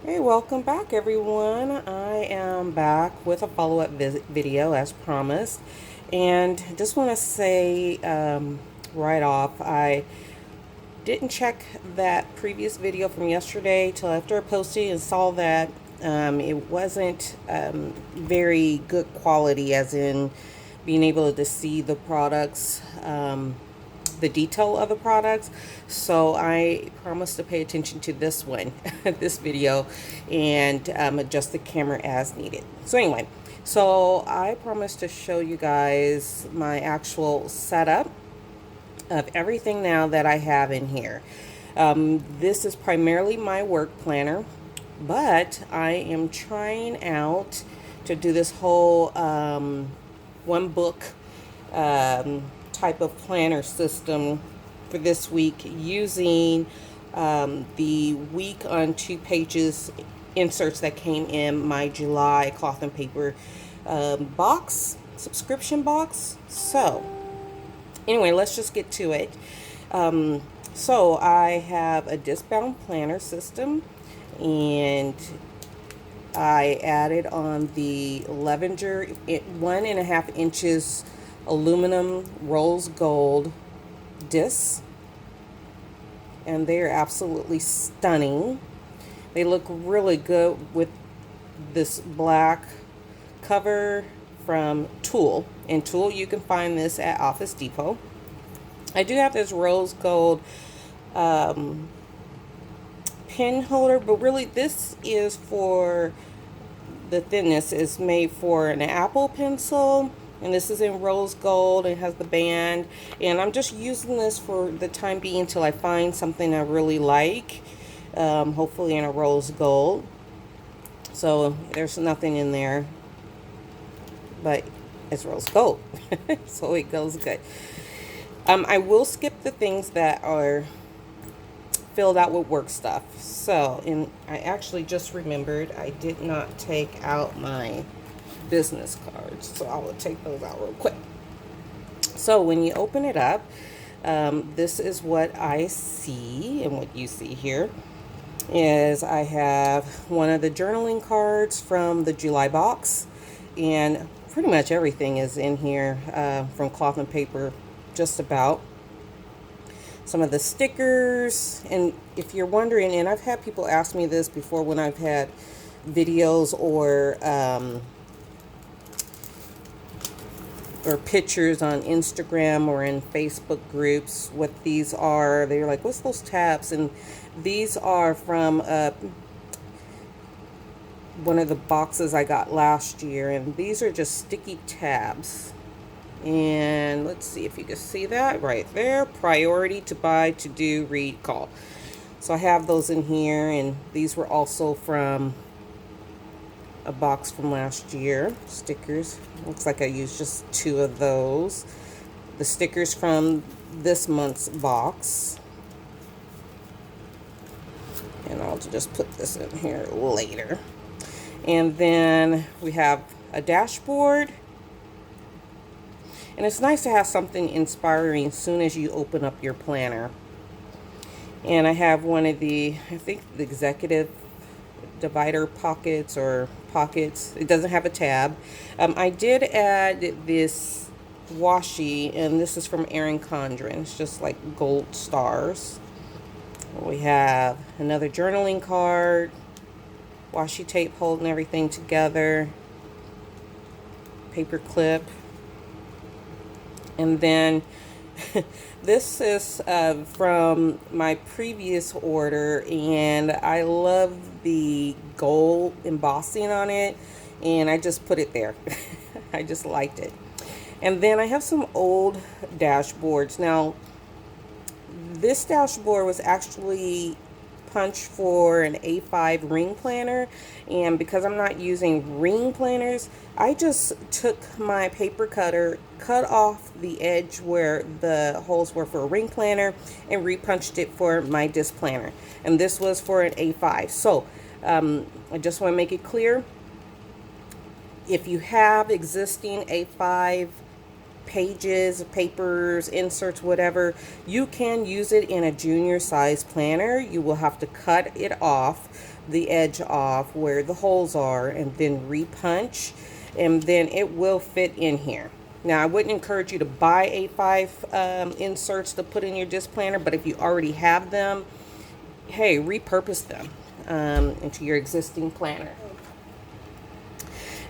Hey, welcome back everyone. I am back with a follow-up video as promised. And just want to say right off, I didn't check that previous video from yesterday till after I posted and saw that it wasn't very good quality, as in being able to see the products, the detail of the products. So I promised to pay attention to this one, this video, and adjust the camera as needed. So anyway, so I promised to show you guys my actual setup of everything now that I have in here. This is primarily my work planner, but I am trying out to do this whole one book type of planner system for this week using the week on 2 pages inserts that came in my July cloth and paper box, subscription box. So anyway, let's just get to it. So I have a disc-bound planner system, and I added on the Levenger 1.5 inches aluminum rose gold discs, and they are absolutely stunning. They look really good with this black cover from Tool. And Tool, you can find this at Office Depot. I do have this rose gold pen holder, but really this is for the thinness is made for an Apple pencil, and this is in rose gold. It has the band, and I'm just using this for the time being until I find something I really like, hopefully in a rose gold. So there's nothing in there, but it's rose gold, so it goes good. I will skip the things that are filled out with work stuff. So, and I actually just remembered I did not take out my business cards, so I will take those out real quick. So when you open it up, this is what I see, and what you see here is I have one of the journaling cards from the July box, and pretty much everything is in here from cloth and paper, just about. Some of the stickers, and if you're wondering, and I've had people ask me this before when I've had videos or pictures on Instagram or in Facebook groups, what these are. They're like, what's those tabs? And these are from one of the boxes I got last year, and these are just sticky tabs. And let's see if you can see that right there. Priority, to buy, to do, read, call. So I have those in here, and these were also from a box from last year. Stickers. Looks like I used just 2 of those. The stickers from this month's box. And I'll just put this in here later. And then we have a dashboard. And it's nice to have something inspiring as soon as you open up your planner. And I have one of the, I think, the executive divider pockets or pockets. It doesn't have a tab. I did add this washi, and this is from Erin Condren. It's just like gold stars. We have another journaling card, washi tape holding everything together, paper clip. And then this is from my previous order, and I love the gold embossing on it, and I just put it there. I just liked it. And then I have some old dashboards. Now, this dashboard was actually punched for an A5 ring planner, and because I'm not using ring planners, I just took my paper cutter, cut off the edge where the holes were for a ring planner, and repunched it for my disc planner. And this was for an A5. So I just want to make it clear, if you have existing A5 pages, papers, inserts, whatever, you can use it in a junior size planner. You will have to cut it off, the edge off where the holes are, and then repunch, and then it will fit in here. Now, I wouldn't encourage you to buy A5 inserts to put in your disc planner, but if you already have them, hey, repurpose them into your existing planner.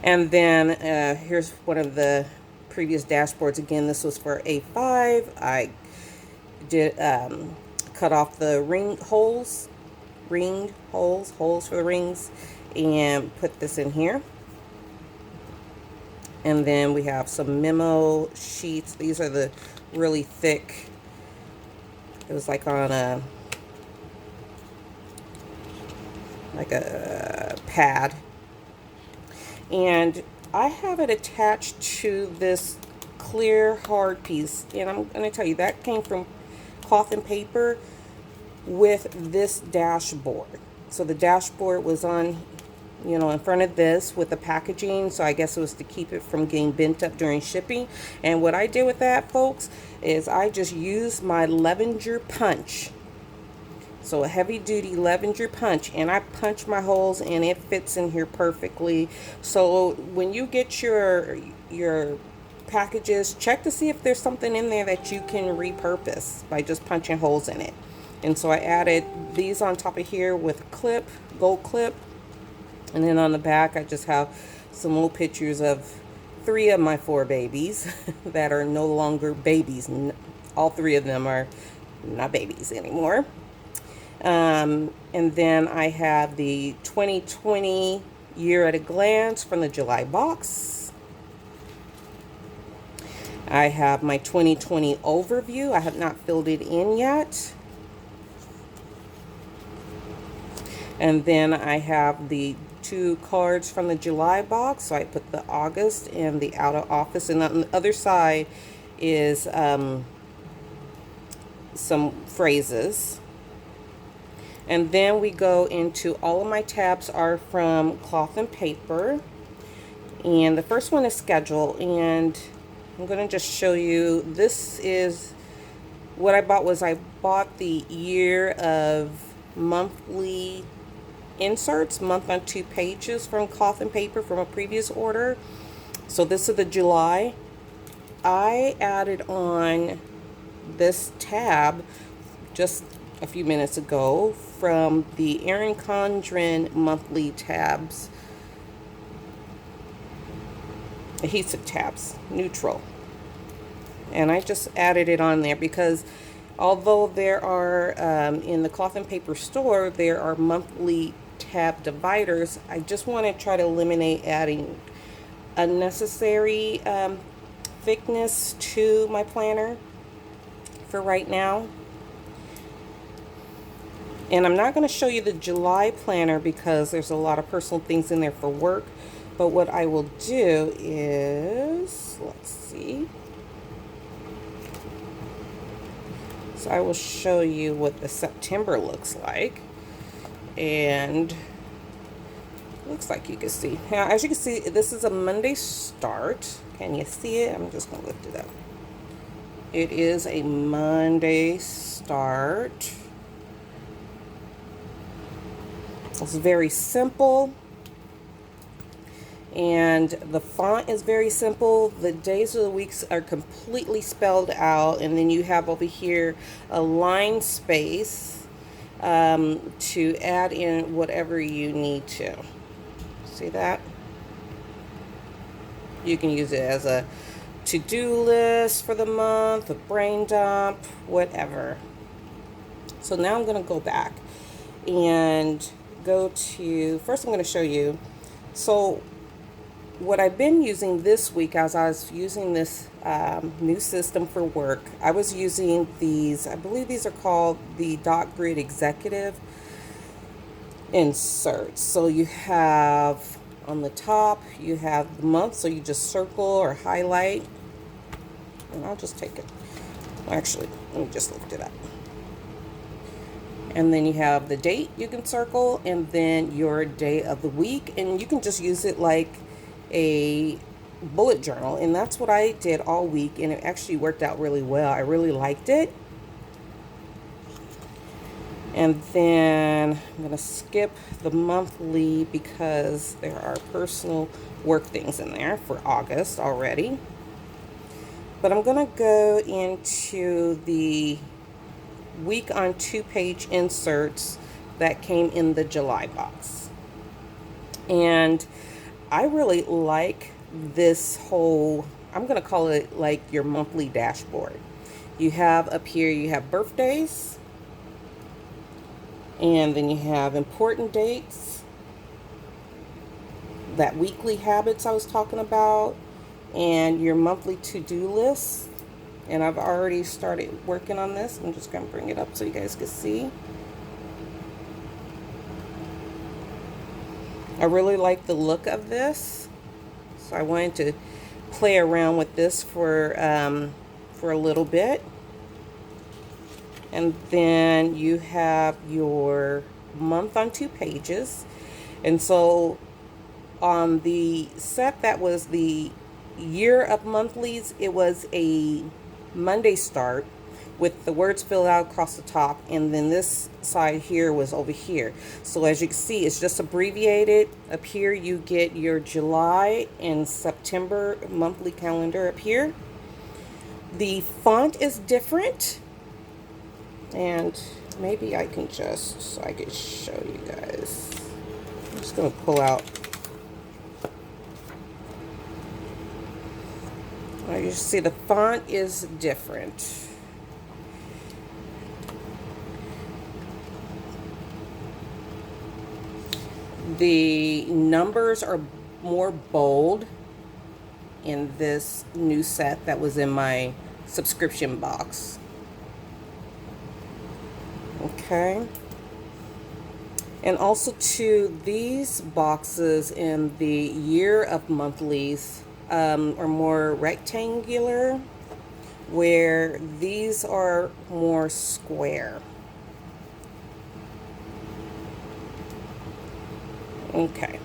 And then here's one of the previous dashboards. Again, this was for A5. I did cut off the ringed holes for the rings, and put this in here. And then we have some memo sheets. These are the really thick. It was like on a pad. And I have it attached to this clear hard piece. And I'm going to tell you, that came from Cloth and Paper with this dashboard. So the dashboard was on, you know, in front of this with the packaging. So I guess it was to keep it from getting bent up during shipping. And what I did with that, folks, is I just used my Levenger punch. So a heavy duty Levenger punch, and I punch my holes and it fits in here perfectly. So when you get your packages, check to see if there's something in there that you can repurpose by just punching holes in it. And so I added these on top of here with a clip, gold clip. And then on the back, I just have some little pictures of 3 of my 4 babies that are no longer babies. All 3 of them are not babies anymore. And then I have the 2020 year at a glance from the July box. I have my 2020 overview. I have not filled it in yet. And then I have the 2 cards from the July box. So I put the August and the out of office. And on the other side is some phrases. And then we go into, all of my tabs are from Cloth and Paper. And the first one is schedule. And I'm going to just show you, this is what I bought. Was I bought the year of monthly inserts, month on 2 pages from Cloth and Paper from a previous order. So this is the July. I added on this tab just a few minutes ago from the Erin Condren monthly tabs, adhesive tabs, neutral. And I just added it on there because although there are in the Cloth and Paper store, there are monthly tab dividers, I just want to try to eliminate adding unnecessary thickness to my planner for right now. And I'm not going to show you the July planner because there's a lot of personal things in there for work. But what I will do is, let's see. So I will show you what the September looks like. And it looks like you can see. Now, as you can see, this is a Monday start. Can you see it? I'm just going to lift it up. It is a Monday start. It's very simple, and the font is very simple. The days of the weeks are completely spelled out, and then you have over here a line space to add in whatever you need to. See that? You can use it as a to-do list for the month, a brain dump, whatever. So now I'm going to go back and go to, first I'm going to show you, so what I've been using this week as I was using this new system for work, I was using these, I believe these are called the Dot Grid Executive inserts. So you have on the top, you have the month, so you just circle or highlight, and I'll just take it, actually, let me just lift it up. And then you have the date you can circle, and then your day of the week. And you can just use it like a bullet journal, and that's what I did all week, and it actually worked out really well. I really liked it. And then I'm going to skip the monthly because there are personal work things in there for August already. But I'm going to go into the week on 2-page inserts that came in the July box. And I really like this whole, I'm going to call it like your monthly dashboard. You have up here, you have birthdays, and then you have important dates, that weekly habits I was talking about, and your monthly to-do list. And I've already started working on this. I'm just going to bring it up so you guys can see. I really like the look of this, so I wanted to play around with this for a little bit. And then you have your month on 2 pages. And so on the set that was the year of monthlies, it was a Monday start with the words filled out across the top, and then this side here was over here. So as you can see, it's just abbreviated. Up here you get your July and September monthly calendar up here. The font is different, and maybe I can just, so I can show you guys. I'm just going to pull out. You see the font is different. The numbers are more bold in this new set that was in my subscription box. Okay. And also too, these boxes in the year of monthlies are more rectangular, where these are more square. Okay.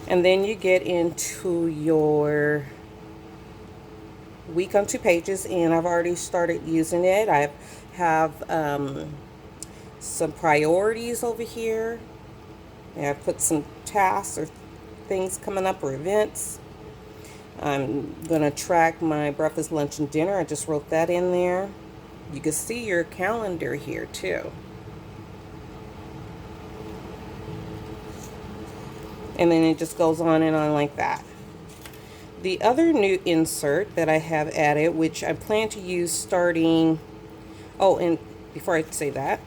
And then you get into your week on 2 pages, and I've already started using it. I have some priorities over here, and I put some tasks or things coming up or events. I'm going to track my breakfast, lunch, and dinner. I just wrote that in there. You can see your calendar here too. And then it just goes on and on like that. The other new insert that I have added, which I plan to use starting, oh, and before I say that,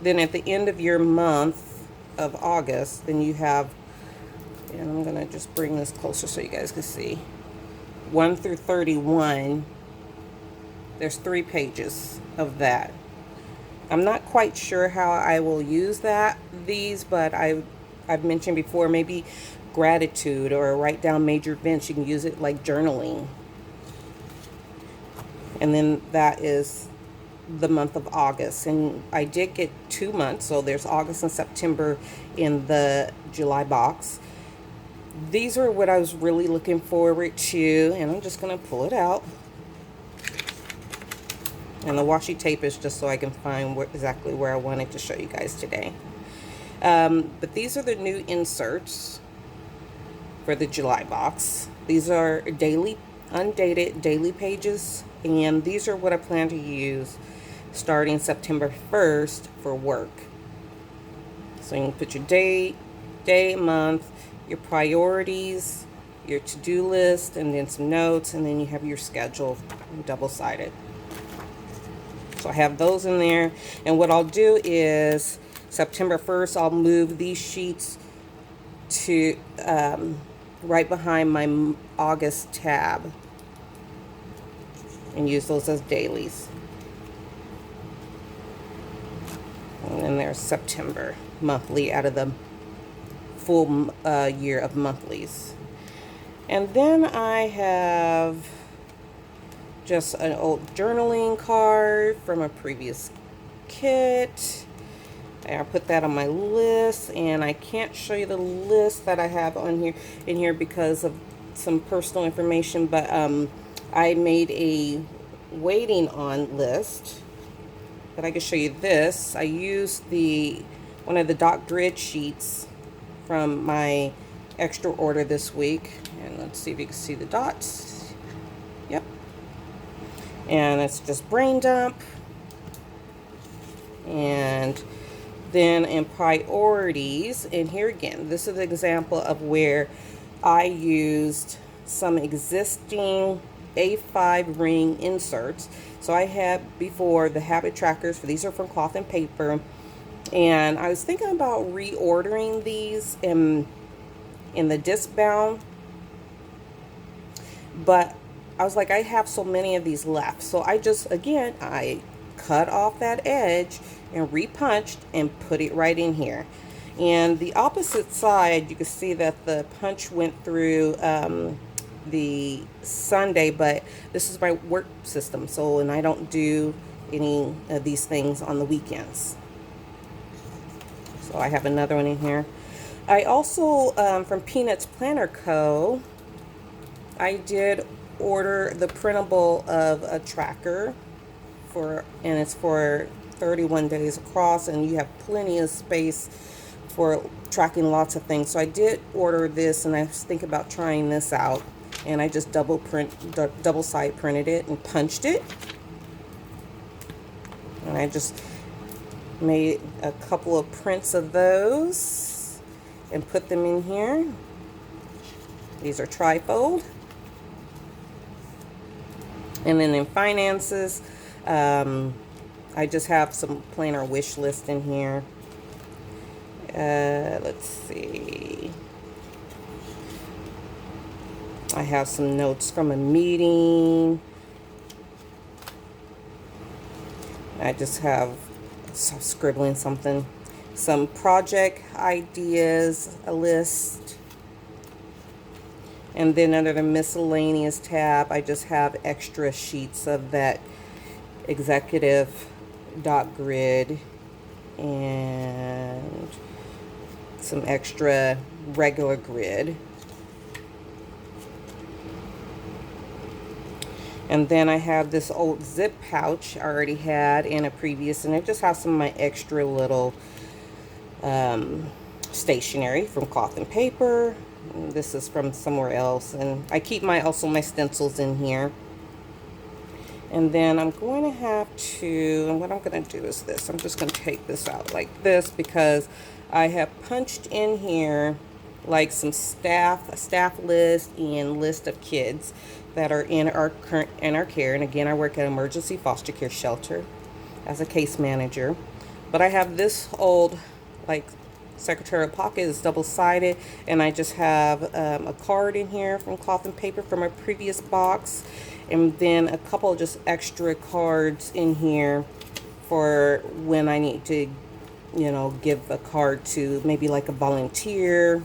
then at the end of your month of August, then you have, and I'm going to just bring this closer so you guys can see, 1 through 31, there's 3 pages of that. I'm not quite sure how I will use these, but I've mentioned before, maybe gratitude or write down major events. You can use it like journaling. And then that is the month of August. And I did get 2 months, so there's August and September in the July box. These are what I was really looking forward to, and I'm just going to pull it out. And the washi tape is just so I can find exactly where I wanted to show you guys today. But these are the new inserts for the July box. These are daily, undated daily pages, and these are what I plan to use starting September 1st for work. So you can put your day, month, your priorities, your to-do list, and then some notes, and then you have your schedule double-sided. So I have those in there, and what I'll do is September 1st, I'll move these sheets to right behind my August tab and use those as dailies. And then there's September monthly out of the full year of monthlies. And then I have just an old journaling card from a previous kit. I put that on my list, and I can't show you the list that I have on here because of some personal information, but I made a waiting on list that I can show you this. I used one of the dot grid sheets from my extra order this week, and let's see if you can see the dots. Yep. And it's just brain dump. And then in priorities, and here again, this is an example of where I used some existing A5 ring inserts. So I had before the habit trackers, for these are from Cloth and Paper, and I was thinking about reordering these in the disc bound, but I was like, I have so many of these left, so I just, again, I cut off that edge and repunched and put it right in here. And the opposite side, you can see that the punch went through the Sunday, but this is my work system, so, and I don't do any of these things on the weekends. So I have another one in here. I also, from Peanuts Planner Co., I did order the printable of a tracker and it's for 31 days across, and you have plenty of space for tracking lots of things. So I did order this, and I was thinking about trying this out, and I just double side printed it and punched it, and I just made a couple of prints of those and put them in here. These are trifold. And then in finances, I just have some planner wish list in here. Let's see. I have some notes from a meeting. I just have scribbling something. Some project ideas, a list. And then under the miscellaneous tab, I just have extra sheets of that executive dot grid and some extra regular grid. And then I have this old zip pouch I already had in a previous, and it just has some of my extra little stationery from Cloth and Paper. And this is from somewhere else, and I keep also my stencils in here. And then I'm going to have to, and what I'm going to do is this. I'm just going to take this out like this because I have punched in here like some staff list and list of kids that are in our care. And again, I work at an emergency foster care shelter as a case manager. But I have this old like secretarial pocket. Is double-sided, and I just have a card in here from Cloth and Paper from a previous box, and then a couple of just extra cards in here for when I need to, you know, give a card to maybe like a volunteer.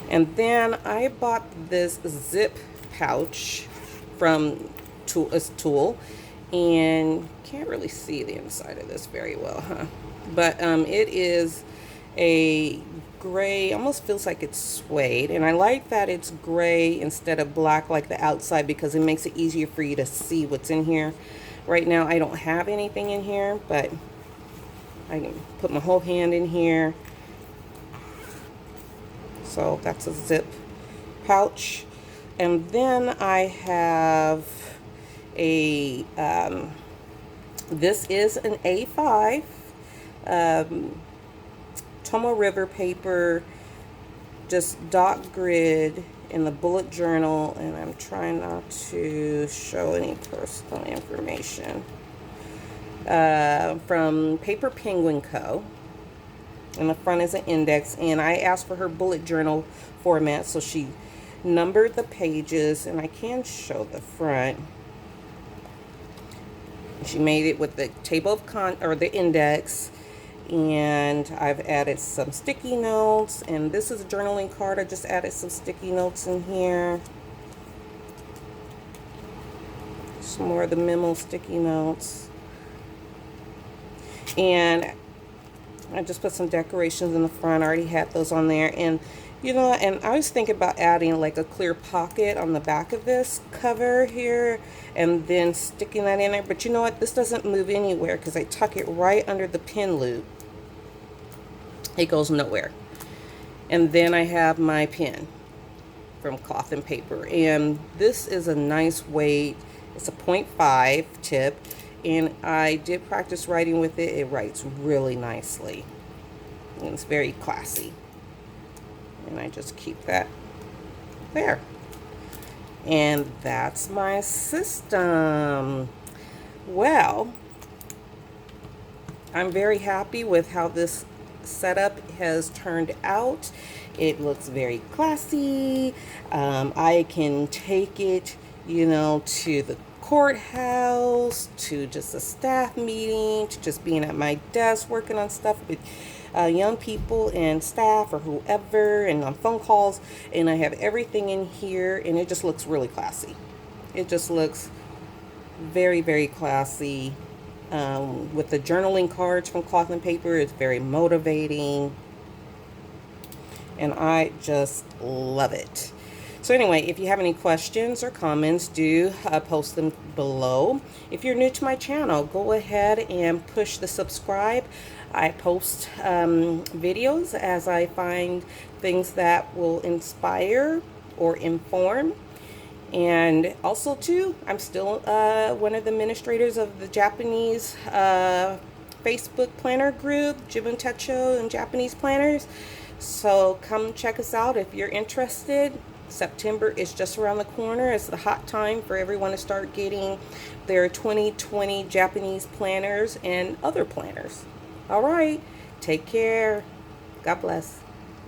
And then I bought this zip pouch from Tool, and can't really see the inside of this very well, huh? But it is a gray, almost feels like it's suede, and I like that it's gray instead of black like the outside because it makes it easier for you to see what's in here. Right now I don't have anything in here, but I can put my whole hand in here. So that's a zip pouch. And then I have a this is an A5 Tomo River paper, just dot grid in the bullet journal, and I'm trying not to show any personal information, from Paper Penguin Co. And the front is an index, and I asked for her bullet journal format, so she numbered the pages, and I can show the front. She made it with the table of the index, and I've added some sticky notes, and this is a journaling card. I just added some sticky notes in here. Some more of the memo sticky notes. And I just put some decorations in the front. I already had those on there. And, you know, and I was thinking about adding like a clear pocket on the back of this cover here and then sticking that in there. But you know what? This doesn't move anywhere because I tuck it right under the pin loop. It goes nowhere. And then I have my pin from Cloth and Paper. And this is a nice weight. It's a 0.5 tip. And I did practice writing with it. It writes really nicely. And it's very classy. And I just keep that there. And that's my system. Well, I'm very happy with how this setup has turned out. It looks very classy. I can take it, you know, to the courthouse, to just a staff meeting, to just being at my desk working on stuff with young people and staff or whoever, and on phone calls. And I have everything in here, and it just looks really classy. It just looks very, very classy. With the journaling cards from Cloth and Paper, it's very motivating, and I just love it. So anyway, if you have any questions or comments, do post them below. If you're new to my channel, go ahead and push the subscribe. I post videos as I find things that will inspire or inform. And also too, I'm still one of the administrators of the Japanese Facebook planner group, Jibun Techo and Japanese Planners. So come check us out if you're interested. September is just around the corner. It's the hot time for everyone to start getting their 2020 Japanese planners and other planners. All right, take care. God bless.